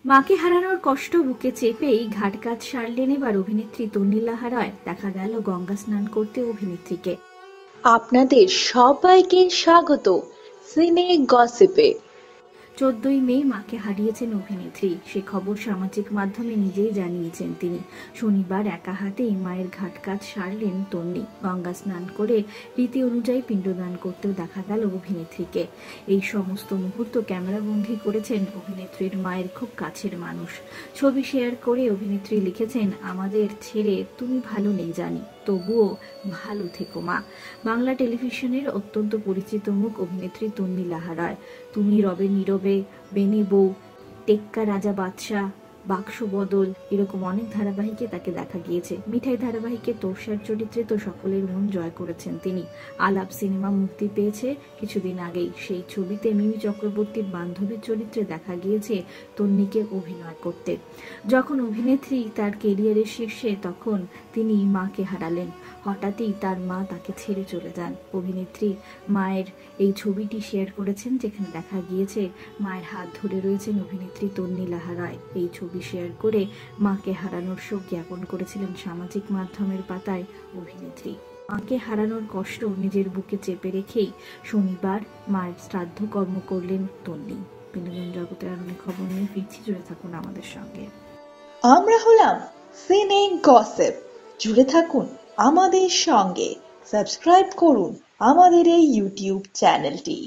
মাকে হারানোর কষ্ট বুকে চেপেই ঘাটকাজ সারলেন এবার অভিনেত্রী তন্নি লাহারায়। দেখা গেল গঙ্গা স্নান করতে অভিনেত্রীকে। আপনাদের সবাইকে স্বাগত সিনে গসিপে। 14ই মে মাকে হারিয়েছেন অভিনেত্রী। সে খবর সামাজিক মাধ্যমে নিজেই জানিয়েছেন তিনি। শনিবার একা হাতেই মায়ের ঘাটকাজ সারলেন তন্নি। গঙ্গা স্নান করে রীতি অনুযায়ী পিণ্ডদান করতেও দেখা গেল অভিনেত্রীকে। এই সমস্ত মুহূর্ত ক্যামেরাবন্দি করেছেন অভিনেত্রীর মায়ের খুব কাছের মানুষ। ছবি শেয়ার করে অভিনেত্রী লিখেছেন, আমাদের ছেড়ে তুমি ভালো নেই জানি, তবুও ভালো থেকো মা। বাংলা টেলিভিশনের অত্যন্ত পরিচিত মুখ অভিনেত্রী তন্নি লাহারায়। তুমি রবে নীরবে, বেনি বউ, টেক্কা রাজা বাদশাহ, বাক্স বদল এরকম অনেক ধারাবাহিকে তাকে দেখা গিয়েছে। মিঠাই ধারাবাহিকে তোরসার চরিত্রে তো সকলের মন জয় করেছেন তিনি। আলাপ সিনেমা মুক্তি পেয়েছে কিছুদিন আগেই। সেই ছবিতে মিমি চক্রবর্তীর বান্ধবীর চরিত্রে দেখা গিয়েছে তন্নিকে অভিনয় করতে। যখন অভিনেত্রী তার কেরিয়ারের শীর্ষে, তখন তিনি মাকে হারালেন। হঠাৎই তার মা তাকে ছেড়ে চলে যান। অভিনেত্রী মায়ের এই ছবিটি শেয়ার করেছেন, যেখানে দেখা গিয়েছে মায়ের হাত ধরে রয়েছেন অভিনেত্রী তন্নি লাহারায়। এই ছবি শেয়ার করে মাকে হারানোর শোক জ্ঞাপন করেছিলেন সামাজিক মাধ্যমের পাতায় অভিনেত্রী। মাকে হারানোর কষ্ট নিজের বুকে চেপে রেখেই শনিবার মায়ের শ্রাদ্ধ কর্ম করলেন তন্নি। বিনোদন জগতের আর অনেক খবর নিয়ে ফিরছি, জুড়ে থাকুন আমাদের সঙ্গে। আমরা হলাম সিনে গসিপ, জুড়ে থাকুন আমাদের সঙ্গে। সাবস্ক্রাইব করুন আমাদের এই ইউটিউব চ্যানেলটি।